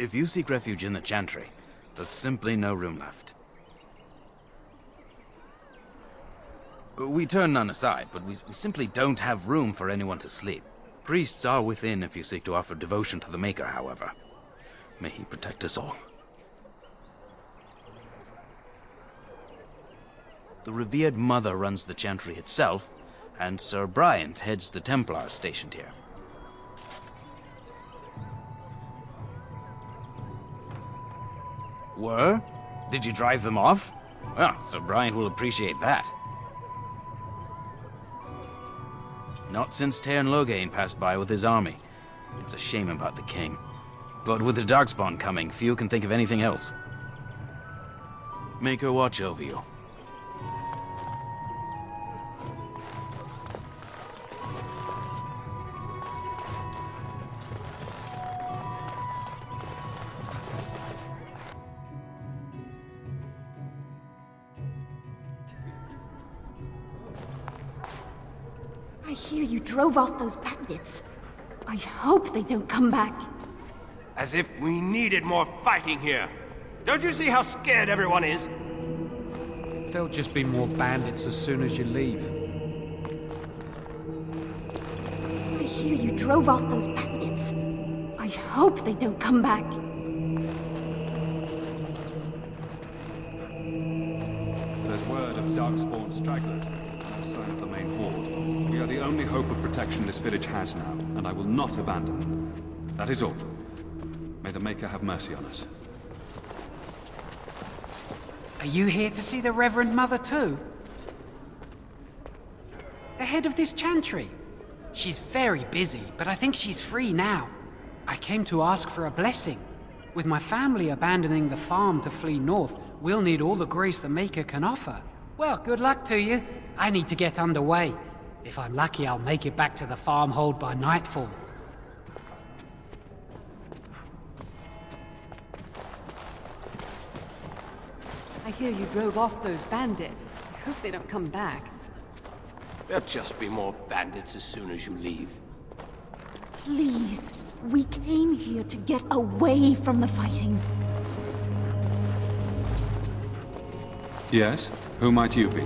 If you seek refuge in the Chantry, there's simply no room left. We turn none aside, but we simply don't have room for anyone to sleep. Priests are within if you seek to offer devotion to the Maker, however. May he protect us all. The revered Mother runs the Chantry itself, and Sir Bryant heads the Templars stationed here. Were? Did you drive them off? Well, Sir Bryant will appreciate that. Not since Tairn Loghain passed by with his army. It's a shame about the king. But with the Darkspawn coming, few can think of anything else. Make her watch over you. I hear you drove off those bandits. I hope they don't come back. As if we needed more fighting here. Don't you see how scared everyone is? There'll just be more bandits as soon as you leave. I hear you drove off those bandits. I hope they don't come back. There's word of Darkspawn stragglers outside of the main horde. We are the only hope of protection this village has now, and I will not abandon them. That is all. May the Maker have mercy on us. Are you here to see the Reverend Mother too? The head of this chantry. She's very busy, but I think she's free now. I came to ask for a blessing. With my family abandoning the farm to flee north, we'll need all the grace the Maker can offer. Well, good luck to you. I need to get underway. If I'm lucky, I'll make it back to the farmhold by nightfall. I hear you drove off those bandits. I hope they don't come back. There'll just be more bandits as soon as you leave. Please, we came here to get away from the fighting. Yes? Who might you be?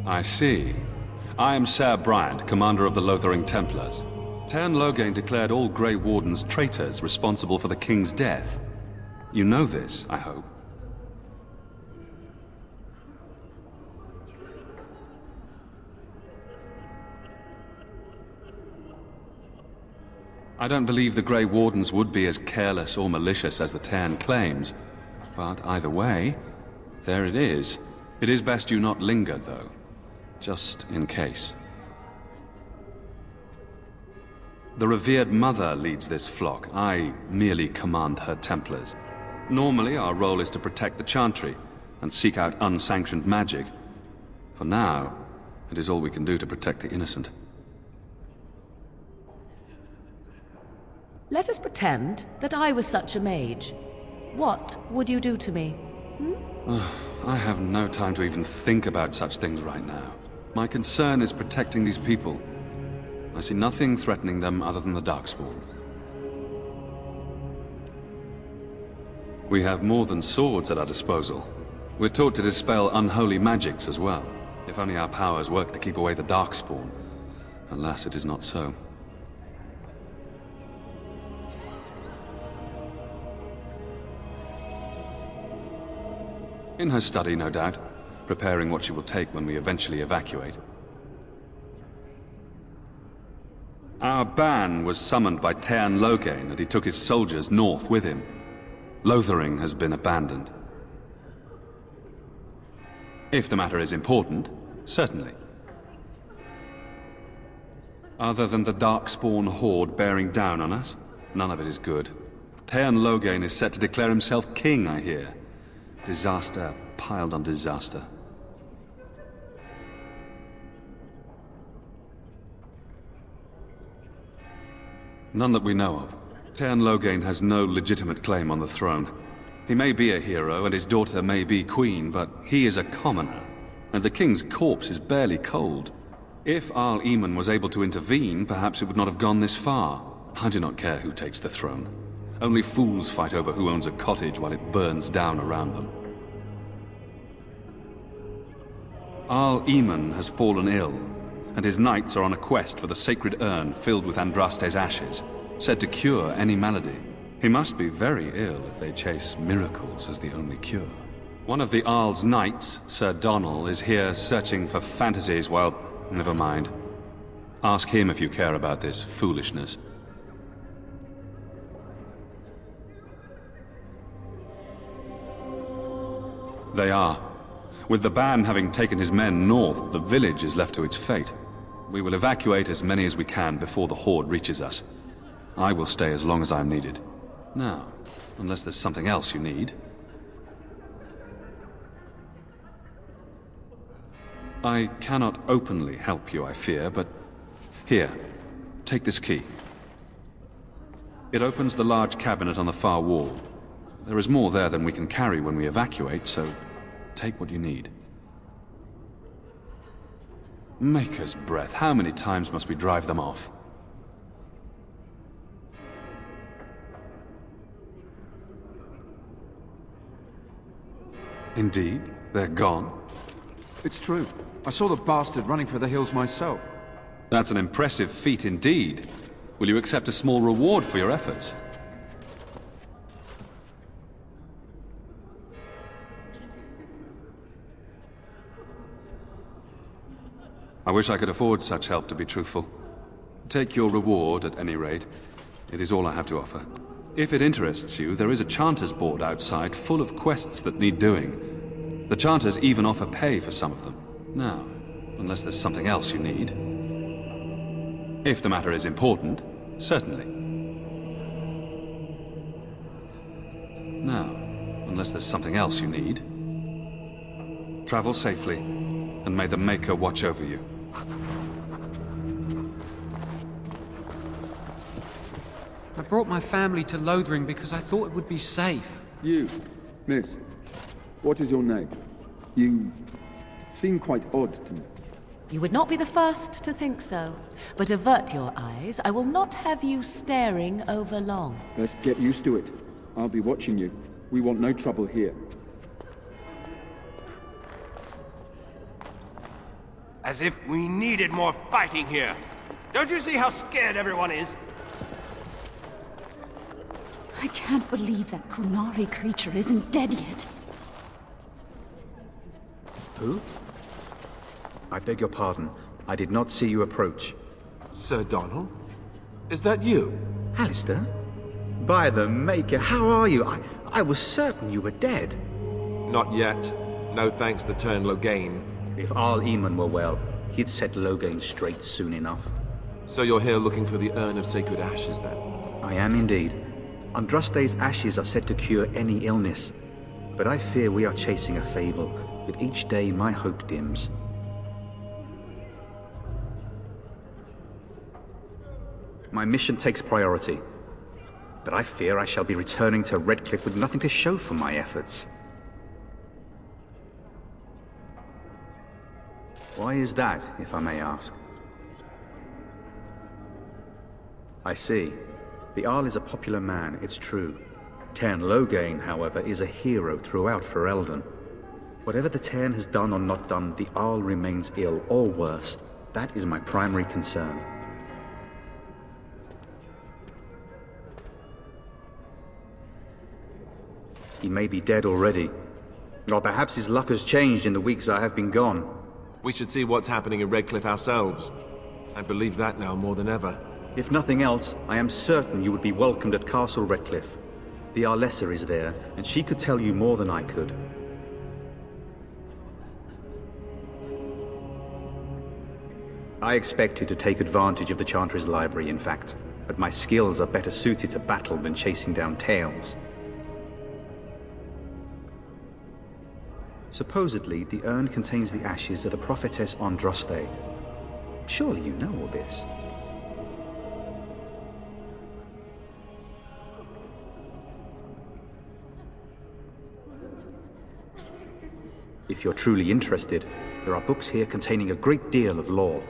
I see. I am Sir Bryant, commander of the Lothering Templars. Tairn Loghain declared all Grey Wardens traitors responsible for the king's death. You know this, I hope. I don't believe the Grey Wardens would be as careless or malicious as the Tairn claims. But either way, there it is. It is best you not linger, though. Just in case. The revered Mother leads this flock. I merely command her Templars. Normally, our role is to protect the Chantry and seek out unsanctioned magic. For now, it is all we can do to protect the innocent. Let us pretend that I was such a mage. What would you do to me? I have no time to even think about such things right now. My concern is protecting these people. I see nothing threatening them other than the Darkspawn. We have more than swords at our disposal. We're taught to dispel unholy magics as well. If only our powers work to keep away the Darkspawn. Alas, it is not so. In her study, no doubt, preparing what she will take when we eventually evacuate. Our ban was summoned by Tairn Loghain, and he took his soldiers north with him. Lothering has been abandoned. If the matter is important, certainly. Other than the Darkspawn horde bearing down on us, none of it is good. Tairn Loghain is set to declare himself king, I hear. Disaster piled on disaster. None that we know of. Tairn Loghain has no legitimate claim on the throne. He may be a hero, and his daughter may be queen, but he is a commoner, and the king's corpse is barely cold. If Arl Eamon was able to intervene, perhaps it would not have gone this far. I do not care who takes the throne. Only fools fight over who owns a cottage while it burns down around them. Arl Eamon has fallen ill, and his knights are on a quest for the sacred urn filled with Andraste's ashes, said to cure any malady. He must be very ill if they chase miracles as the only cure. One of the Arl's knights, Sir Donnell, is here searching for fantasies while... Never mind. Ask him if you care about this foolishness. They are. With the ban having taken his men north, the village is left to its fate. We will evacuate as many as we can before the horde reaches us. I will stay as long as I am needed. Now, unless there's something else you need. I cannot openly help you, I fear, but... Here, take this key. It opens the large cabinet on the far wall. There is more there than we can carry when we evacuate, so take what you need. Maker's breath, how many times must we drive them off? Indeed, they're gone. It's true. I saw the bastard running for the hills myself. That's an impressive feat indeed. Will you accept a small reward for your efforts? I wish I could afford such help, to be truthful. Take your reward, at any rate. It is all I have to offer. If it interests you, there is a Chanters board outside full of quests that need doing. The Chanters even offer pay for some of them. Now, unless there's something else you need. If the matter is important, certainly. Now, unless there's something else you need. Travel safely, and may the Maker watch over you. I brought my family to Lothering because I thought it would be safe. You, miss, what is your name? You seem quite odd to me. You would not be the first to think so. But avert your eyes. I will not have you staring over long. Let's get used to it. I'll be watching you. We want no trouble here. As if we needed more fighting here. Don't you see how scared everyone is? I can't believe that Kunari creature isn't dead yet. Who? I beg your pardon. I did not see you approach. Sir Donnell? Is that you? Alistair? By the Maker, how are you? I was certain you were dead. Not yet. No thanks to turn Loghain. If Arl Eamon were well, he'd set Loghain straight soon enough. So you're here looking for the Urn of Sacred Ashes, then? I am indeed. Andraste's ashes are said to cure any illness. But I fear we are chasing a fable. With each day, my hope dims. My mission takes priority. But I fear I shall be returning to Redcliffe with nothing to show for my efforts. Why is that, if I may ask? I see. The Arl is a popular man, it's true. Cairn Loghain, however, is a hero throughout Ferelden. Whatever the Cairn has done or not done, the Arl remains ill, or worse. That is my primary concern. He may be dead already. Or perhaps his luck has changed in the weeks I have been gone. We should see what's happening in Redcliffe ourselves. I believe that now more than ever. If nothing else, I am certain you would be welcomed at Castle Redcliffe. The Arlessa is there, and she could tell you more than I could. I expected to take advantage of the Chantry's library, in fact, but my skills are better suited to battle than chasing down tales. Supposedly, the urn contains the ashes of the prophetess Andraste. Surely you know all this. If you're truly interested, there are books here containing a great deal of lore.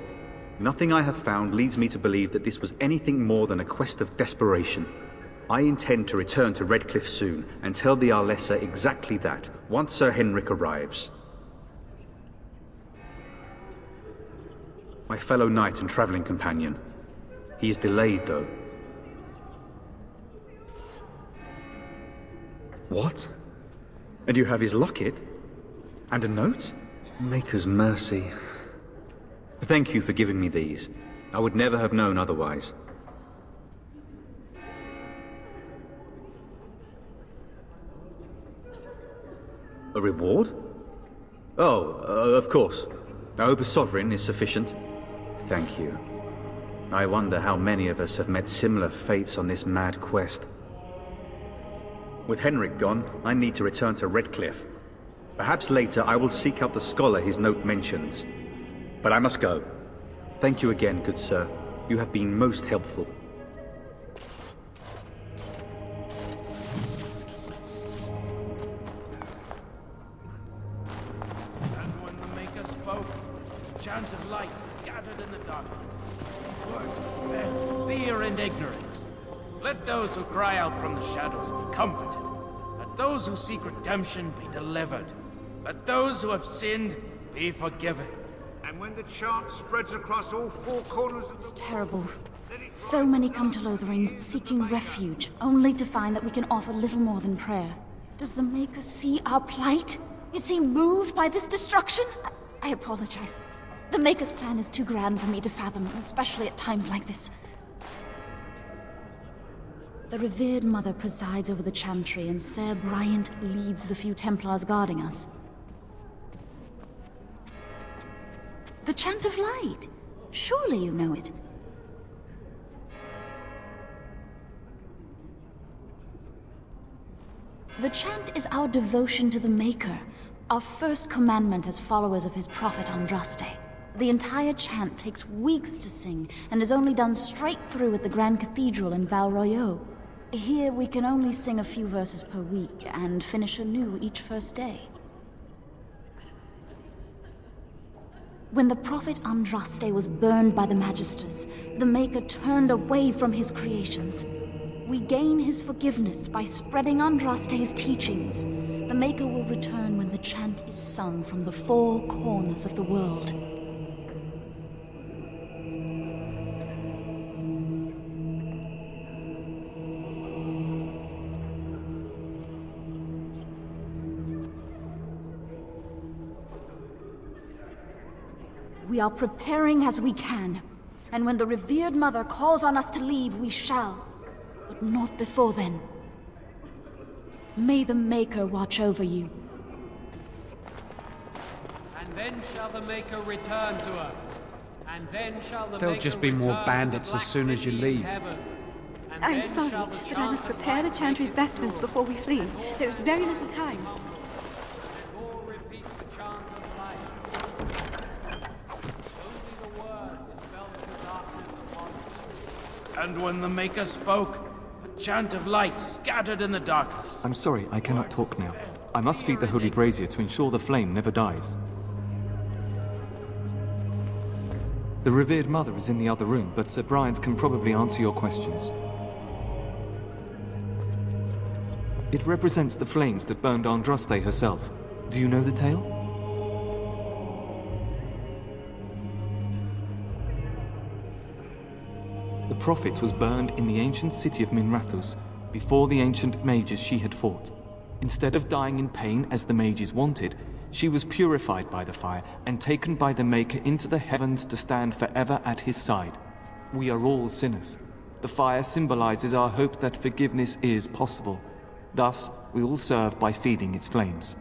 Nothing I have found leads me to believe that this was anything more than a quest of desperation. I intend to return to Redcliffe soon and tell the Arlessa exactly that, once Sir Henrik arrives. My fellow knight and traveling companion. He is delayed, though. What? And you have his locket? And a note? Maker's mercy. Thank you for giving me these. I would never have known otherwise. A reward? Oh, of course. I hope a sovereign is sufficient. Thank you. I wonder how many of us have met similar fates on this mad quest. With Henrik gone, I need to return to Redcliffe. Perhaps later I will seek out the scholar his note mentions. But I must go. Thank you again, good sir. You have been most helpful. And when the Maker spoke, a chant of light scattered in the darkness. Word, despair, fear, and ignorance. Let those who cry out from the shadows be comforted. Let those who seek redemption be delivered. Let those who have sinned be forgiven. And when the chant spreads across all four corners of It's terrible. So many come to Lothering seeking refuge, only to find that we can offer little more than prayer. Does the Maker see our plight? Is he moved by this destruction? I apologize. The Maker's plan is too grand for me to fathom, especially at times like this. The revered mother presides over the chantry, and Sir Bryant leads the few Templars guarding us. The Chant of Light. Surely you know it. The chant is our devotion to the Maker, our first commandment as followers of his prophet Andraste. The entire chant takes weeks to sing, and is only done straight through at the Grand Cathedral in Val Royeaux. Here we can only sing a few verses per week, and finish anew each first day. When the prophet Andraste was burned by the Magisters, the Maker turned away from his creations. We gain his forgiveness by spreading Andraste's teachings. The Maker will return when the chant is sung from the four corners of the world. We are preparing as we can, and when the revered mother calls on us to leave, we shall, but not before then. May the Maker watch over you. And then shall the Maker return to us. And then shall the There'll Maker just be more return bandits to the as soon as you Black City in leave. heaven. And I'm then sorry, shall the but I chant must of prepare the light chantry's make vestments sure. before we flee. There is very little time. And all repeat the chant of light. Only the word dispels the darkness upon us. And when the Maker spoke, a chant of light scattered in the darkness. I'm sorry, I cannot talk now. I must feed the holy brazier to ensure the flame never dies. The revered mother is in the other room, but Sir Bryant can probably answer your questions. It represents the flames that burned Andraste herself. Do you know the tale? The prophet was burned in the ancient city of Minrathous, before the ancient mages she had fought. Instead of dying in pain as the mages wanted, she was purified by the fire and taken by the Maker into the heavens to stand forever at his side. We are all sinners. The fire symbolizes our hope that forgiveness is possible. Thus, we will serve by feeding its flames.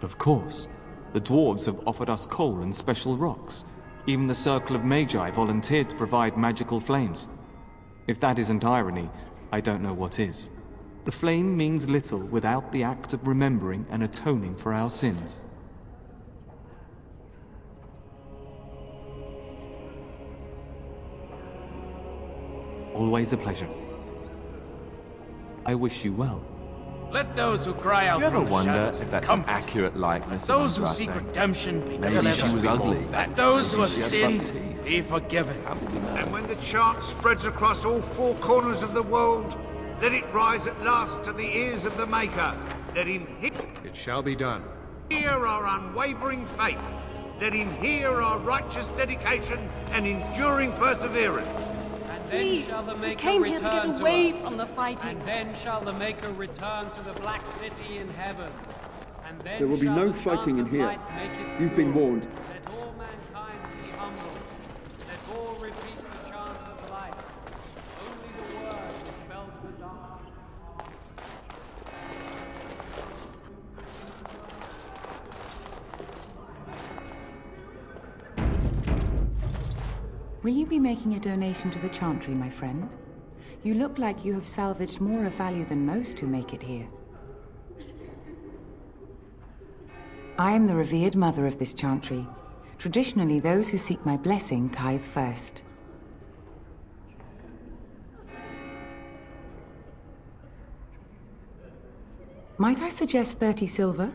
Of course, the dwarves have offered us coal and special rocks. Even the Circle of Magi volunteered to provide magical flames. If that isn't irony, I don't know what is. The flame means little without the act of remembering and atoning for our sins. always a pleasure. I wish you well. Let those who cry out You ever from the wonder shadows if be that's an comforted. accurate likeness Those of who seek Andraste? redemption be Maybe delivered. she was ugly. Let those who have She had sinned buck teeth. be forgiven. And when the chant spreads across all four corners of the world, let it rise at last to the ears of the Maker. Let him It shall be done. hear our unwavering faith. Let him hear our righteous dedication and enduring perseverance. And Please, then shall the we Maker came here to get return away us. from the fighting. And then shall the Maker return to the Black City in heaven. And then There will be shall no the fighting chant in of here. light make it You've been pure. warned. Let all mankind be humble. Let all repeat the chant of light. Only the word dispels the darkness. Will you be making a donation to the Chantry, my friend? You look like you have salvaged more of value than most who make it here. I am the revered mother of this Chantry. Traditionally, those who seek my blessing tithe first. Might I suggest 30 silver?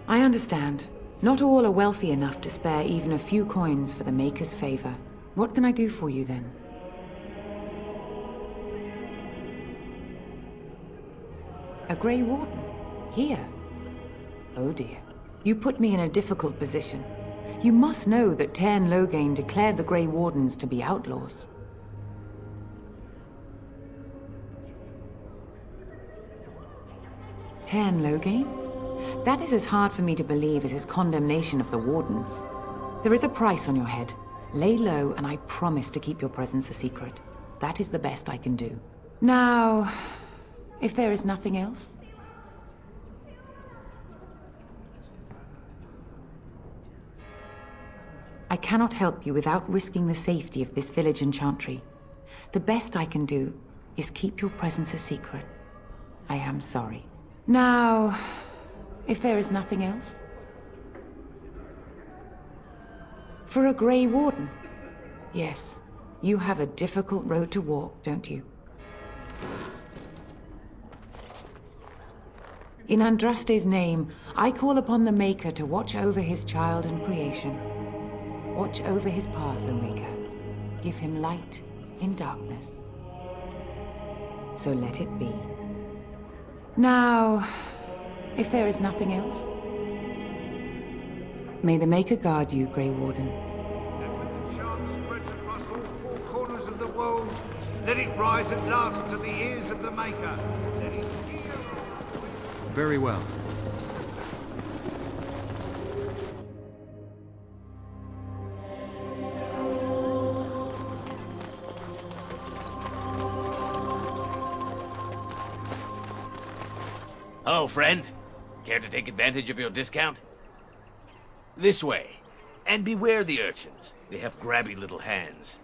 I understand. Not all are wealthy enough to spare even a few coins for the Maker's favor. What can I do for you then? A Grey Warden? Here? Oh dear. You put me in a difficult position. You must know that Tairn Loghain declared the Grey Wardens to be outlaws. Tairn Loghain? That is as hard for me to believe as his condemnation of the Wardens. There is a price on your head. Lay low, and I promise to keep your presence a secret. That is the best I can do. Now, if there is nothing else... I cannot help you without risking the safety of this village and Chantry. The best I can do is keep your presence a secret. I am sorry. Now, if there is nothing else... For a Grey Warden? Yes, you have a difficult road to walk, don't you? In Andraste's name, I call upon the Maker to watch over his child and creation. Watch over his path, O Maker. Give him light in darkness. So let it be. Now, if there is nothing else... May the Maker guard you, Grey Warden. And when the chant spreads across all four corners of the world, let it rise at last to the ears of the Maker. Let it hear our... Very well. Hello, friend. Care to take advantage of your discount? This way. And beware the urchins. They have grabby little hands.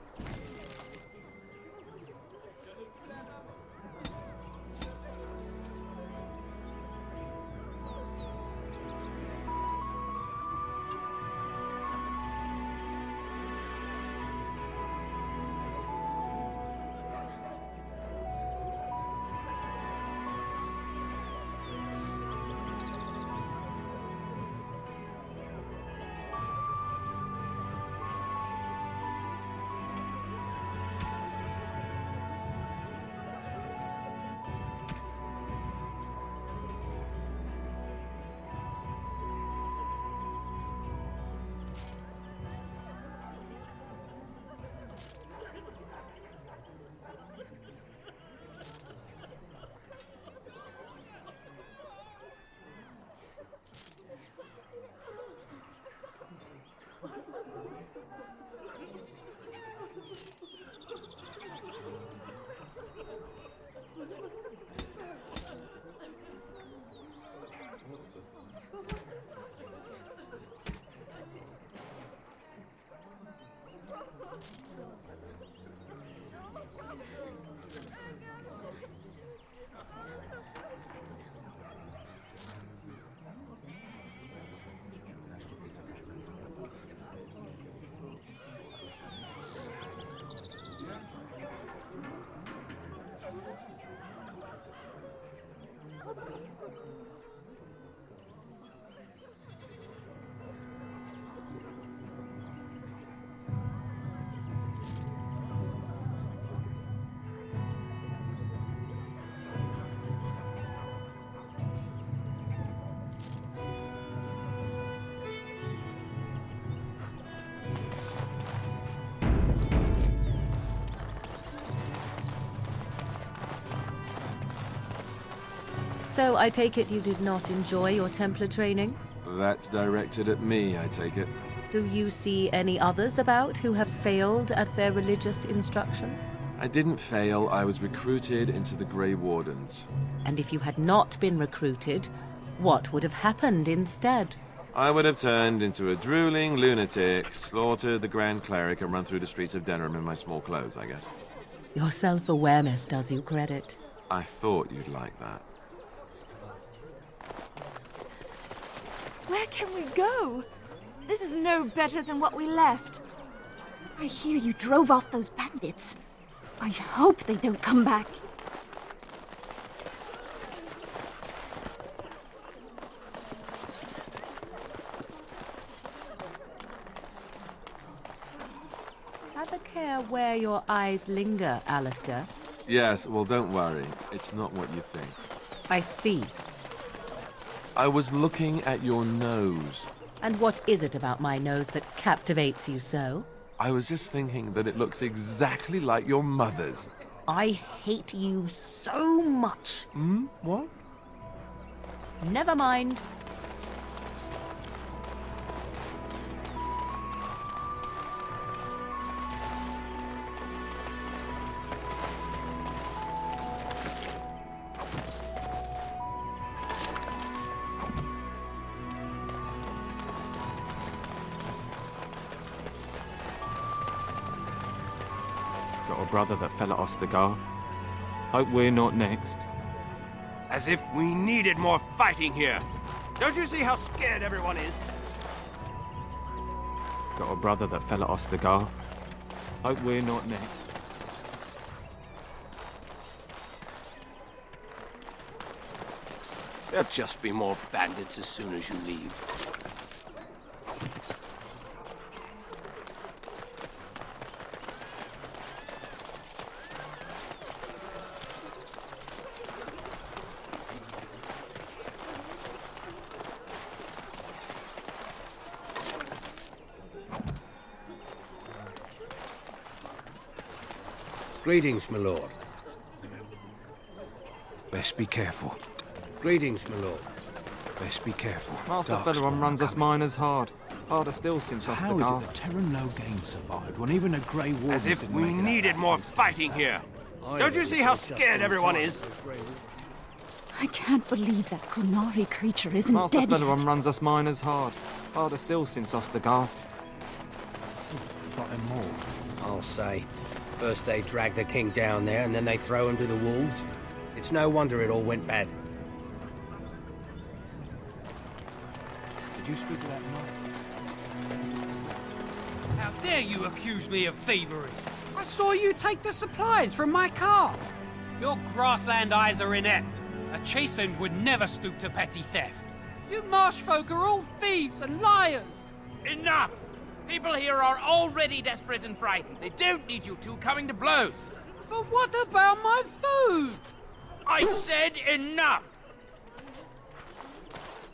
So I take it you did not enjoy your Templar training? That's directed at me, I take it. Do you see any others about who have failed at their religious instruction? I didn't fail, I was recruited into the Grey Wardens. And if you had not been recruited, what would have happened instead? I would have turned into a drooling lunatic, slaughtered the Grand Cleric, and run through the streets of Denham in my small clothes, I guess. Your self-awareness does you credit. I thought you'd like that. Where can we go? This is no better than what we left. I hear you drove off those bandits. I hope they don't come back. Have a care where your eyes linger, Alistair. Yes, well, don't worry. It's not what you think. I see. I was looking at your nose. And what is it about my nose that captivates you so? I was just thinking that it looks exactly like your mother's. I hate you so much. What? Never mind. Got a brother that fell at Ostagar. Hope we're not next. As if we needed more fighting here. Don't you see how scared everyone is? Got a brother that fell at Ostagar. Hope we're not next. There'll just be more bandits as soon as you leave. Greetings, my lord. Best be careful. Greetings, my lord. Best be careful. Master Darkspawn Feleron runs us coming. miners hard. Harder still since How Ostagar. is it that Terran Logain survived when even a Grey Warden As if didn't we make it out needed more fighting here. Don't you see how scared everyone is? I can't believe that Kunari creature isn't Master dead Feleron yet. runs us miners hard. Harder still since Ostagar. Got him more. I'll say. First they drag the king down there, and then they throw him to the wolves. It's no wonder it all went bad. Did you speak to that knight? How dare you accuse me of thievery? I saw you take the supplies from my car. Your grassland eyes are inept. A chastened would never stoop to petty theft. You marsh folk are all thieves and liars. Enough! People here are already desperate and frightened. They don't need you two coming to blows. But what about my food? I said enough!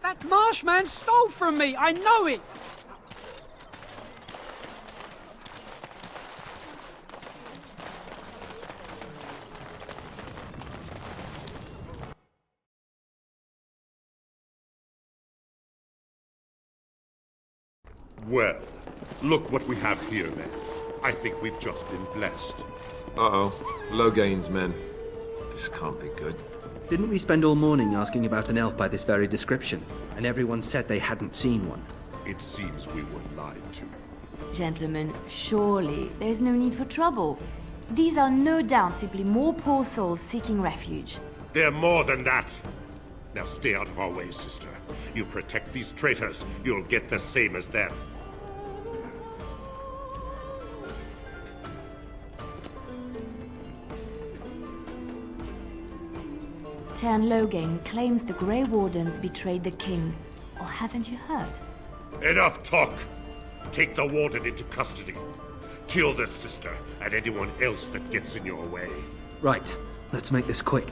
That marshman stole from me, I know it! Well, look what we have here, men. I think we've just been blessed. Uh-oh. Logain's men. This can't be good. Didn't we spend all morning asking about an elf by this very description? And everyone said they hadn't seen one. It seems we were lied to. Gentlemen, surely there's no need for trouble. These are no doubt simply more poor souls seeking refuge. They're more than that. Now stay out of our way, sister. You protect these traitors, you'll get the same as them. Tern Logain claims the Grey Wardens betrayed the king. Or haven't you heard? Enough talk! Take the warden into custody. Kill this sister and anyone else that gets in your way. Right, let's make this quick.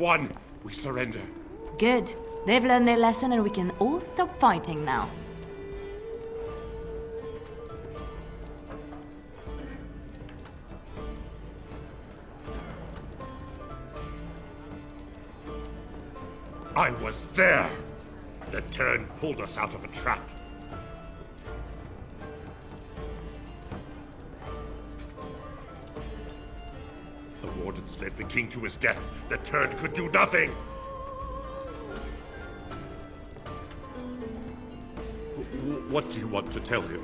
won. We surrender. Good. They've learned their lesson and we can all stop fighting now. I was there. The Tern pulled us out of a trap. The Wardens led the king to his death. The Tern could do nothing. What do you want to tell him?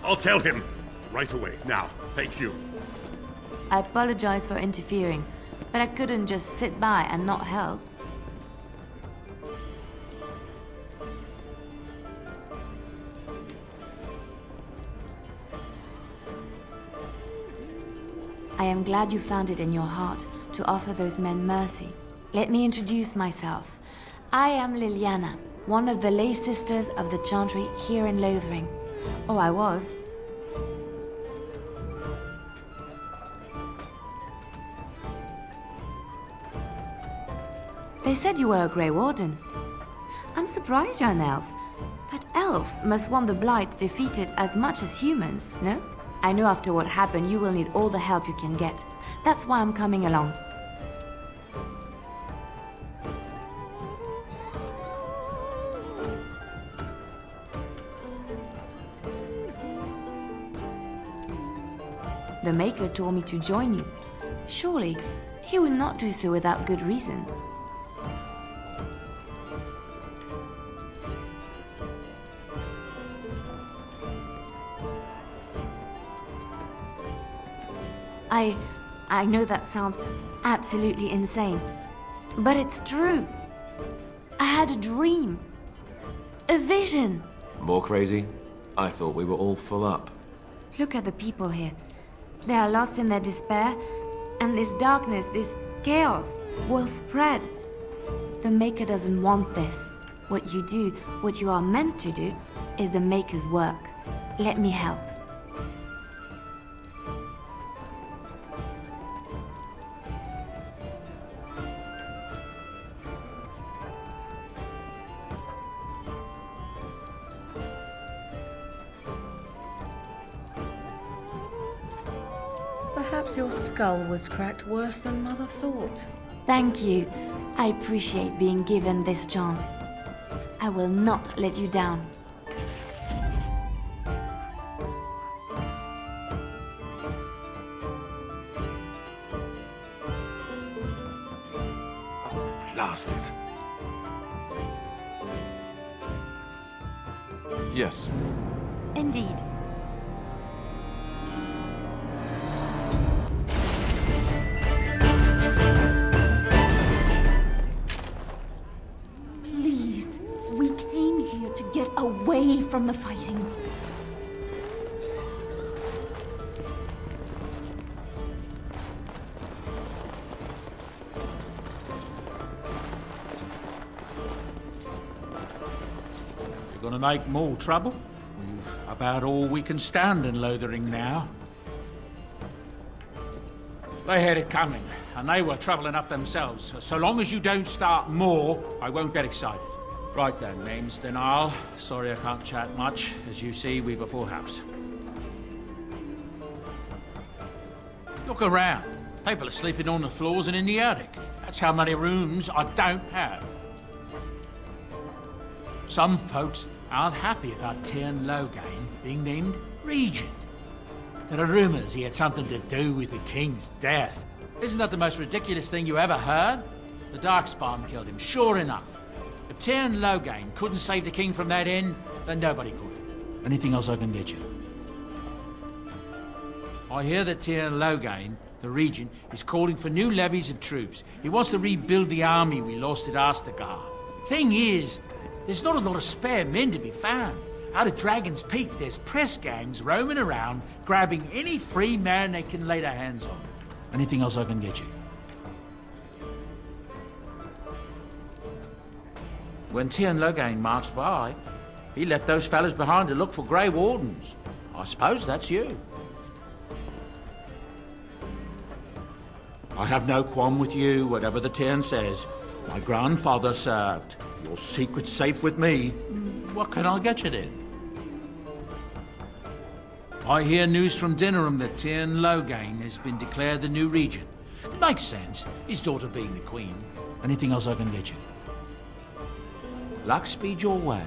I'll tell him right away, now. Thank you. I apologize for interfering, but I couldn't just sit by and not help. I am glad you found it in your heart to offer those men mercy. Let me introduce myself. I am Leliana, one of the lay sisters of the Chantry here in Lothering. Oh, I was. They said you were a Grey Warden. I'm surprised you're an elf. But elves must want the Blight defeated as much as humans, no? I know after what happened you will need all the help you can get. That's why I'm coming along. The Maker told me to join you. Surely, he would not do so without good reason. I know that sounds absolutely insane, but it's true. I had a dream. A vision. More crazy? I thought we were all full up. Look at the people here. They are lost in their despair, and this darkness, this chaos, will spread. The Maker doesn't want this. What you do, what you are meant to do, is the Maker's work. Let me help. Perhaps your skull was cracked worse than Mother thought. Thank you. I appreciate being given this chance. I will not let you down. Blast it. Yes. Indeed. Please, we came here to get away from the fighting. You're gonna make more trouble? We've about all we can stand in Lothering now. They had it coming, and they were trouble enough themselves. So long as you don't start more, I won't get excited. Right then, name's Denal. Sorry I can't chat much. As you see, we've a full house. Look around. People are sleeping on the floors and in the attic. That's how many rooms I don't have. Some folks aren't happy about Tern Loghain being named Regent. There are rumors he had something to do with the king's death. Isn't that the most ridiculous thing you ever heard? The Darkspawn killed him, sure enough. If Tern Loghain couldn't save the king from that inn, then nobody could. Anything else I can get you? I hear that Tern Loghain, the regent, is calling for new levies of troops. He wants to rebuild the army we lost at Astagar. Thing is, there's not a lot of spare men to be found. Out of Dragon's Peak, there's press gangs roaming around, grabbing any free man they can lay their hands on. Anything else I can get you? When Tern Loghain marched by, He left those fellas behind to look for Grey Wardens. I suppose that's you. I have no qualm with you, whatever the Tern says. My grandfather served. Your secret's safe with me. What can I get you then? I hear news from Dinnerham that Tern Loghain has been declared the new regent. It makes sense, his daughter being the queen. Anything else I can get you? Luck speed your way.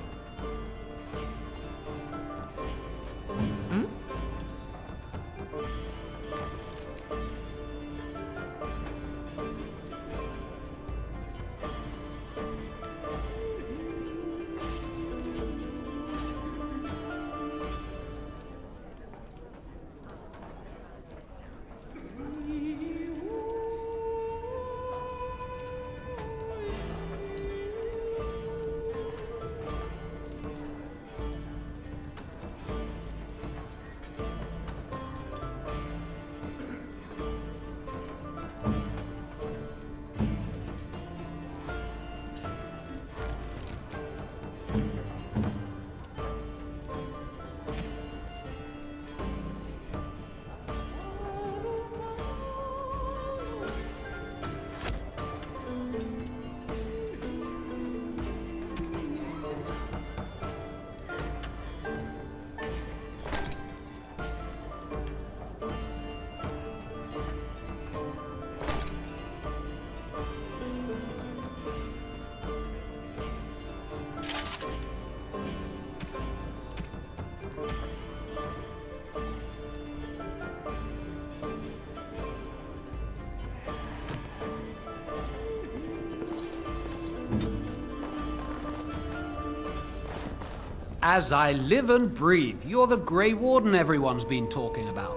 As I live and breathe, you're the Grey Warden everyone's been talking about.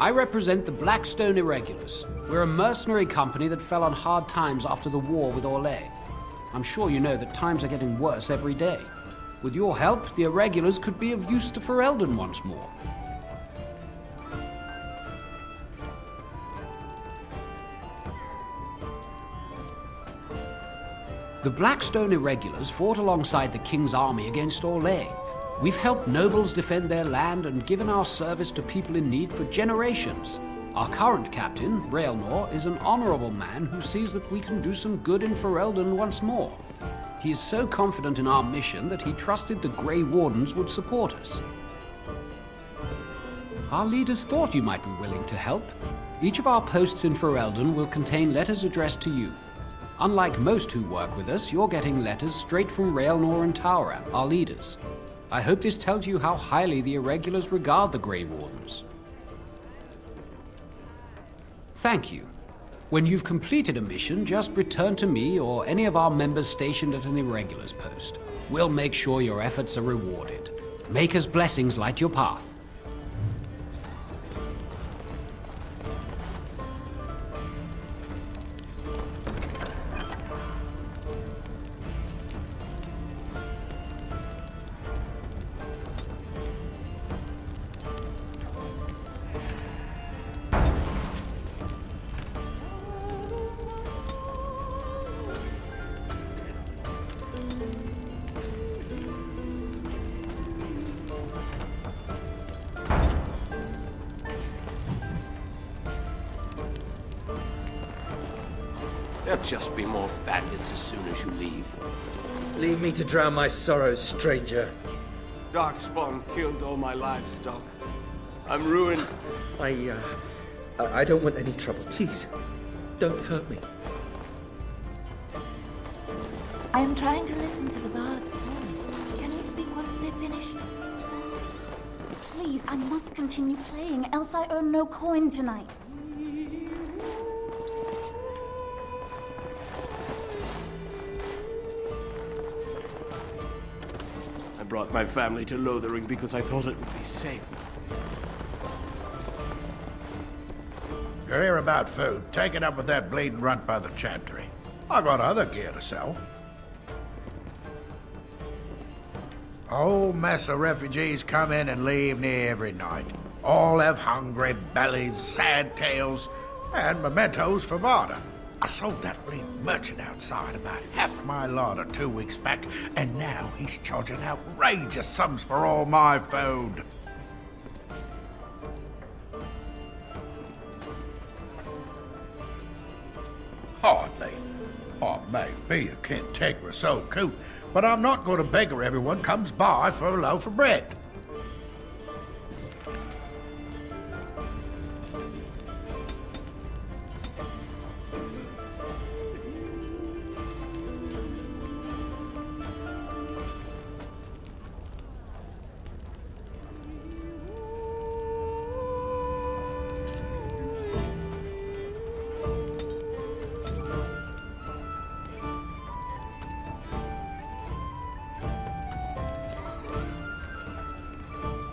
I represent the Blackstone Irregulars. We're a mercenary company that fell on hard times after the war with Orlais. I'm sure you know that times are getting worse every day. With your help, the Irregulars could be of use to Ferelden once more. The Blackstone Irregulars fought alongside the King's army against Orlais. We've helped nobles defend their land and given our service to people in need for generations. Our current captain, Raelnor, is an honorable man who sees that we can do some good in Ferelden once more. He is so confident in our mission that he trusted the Grey Wardens would support us. Our leaders thought you might be willing to help. Each of our posts in Ferelden will contain letters addressed to you. Unlike most who work with us, you're getting letters straight from Raelnor and Tauran, our leaders. I hope this tells you how highly the Irregulars regard the Grey Wardens. Thank you. When you've completed a mission, just return to me or any of our members stationed at an Irregulars post. We'll make sure your efforts are rewarded. Maker's blessings light your path. There'll just be more bandits as soon as you leave. Leave me to drown my sorrows, stranger. Darkspawn killed all my livestock. I'm ruined. I don't want any trouble. Please, don't hurt me. I am trying to listen to the bard's song. Can we speak once they're finished? Please, I must continue playing, else I earn no coin tonight. I brought my family to Lothering because I thought it would be safe. You're here about food. Take it up with that bleeding runt by the chantry. I got other gear to sell. A whole mess of refugees come in and leave near every night. All have hungry bellies, sad tales, and mementos for barter. I sold that bleeding merchant outside about half my larder 2 weeks back, and now he's charging outrageous sums for all my food. Hardly. I may be a cantankerous old coot, but I'm not going to beggar everyone comes by for a loaf of bread.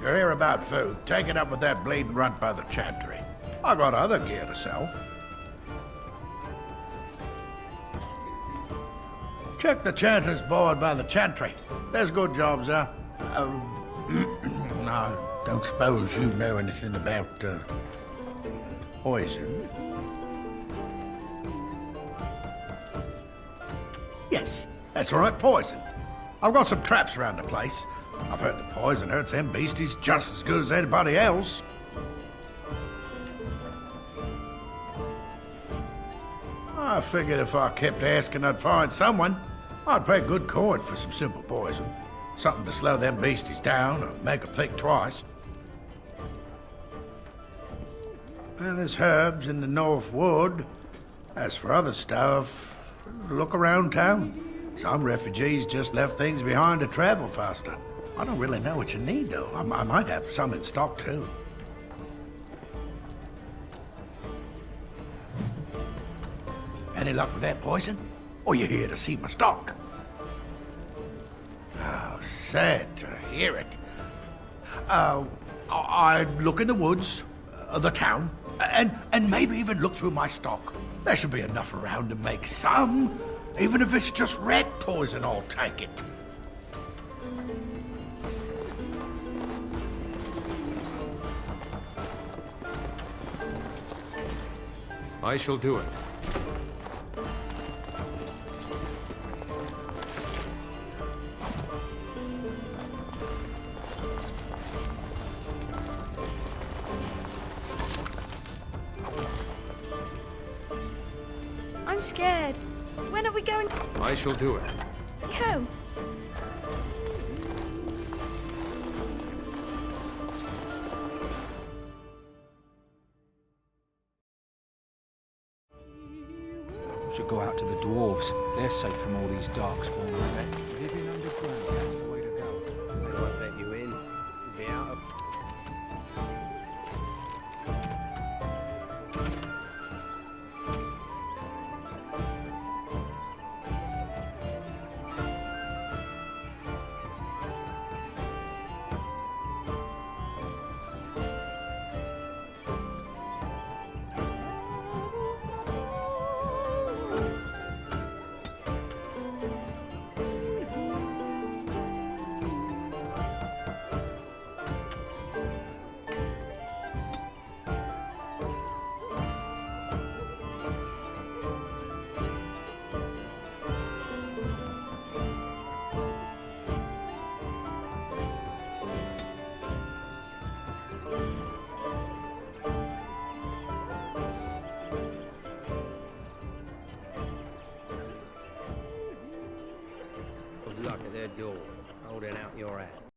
You're here about food. Take it up with that bleeding runt by the chantry. I got other gear to sell. Check the chanter's board by the chantry. There's good jobs there. No, don't suppose you know anything about poison. Yes, that's all right, poison. I've got some traps around the place. I've heard the poison hurts them beasties just as good as anybody else. I figured if I kept asking, I'd find someone. I'd pay good coin for some simple poison. Something to slow them beasties down or make them think twice. Well, there's herbs in the North Wood. As for other stuff, look around town. Some refugees just left things behind to travel faster. I don't really know what you need, though. I might have some in stock, too. Any luck with that poison? Or you here to see my stock? Oh, sad to hear it. I'd look in the woods, the town, and maybe even look through my stock. There should be enough around to make some. Even if it's just rat poison, I'll take it. I shall do it. I'm scared. When are we going? I shall do it. Home. Should go out to the dwarves. They're safe from all these darkspawn, I bet. Living underground, that's the way to go. They won't let you in. You'll be out of... Luck at their door, holding out your hand.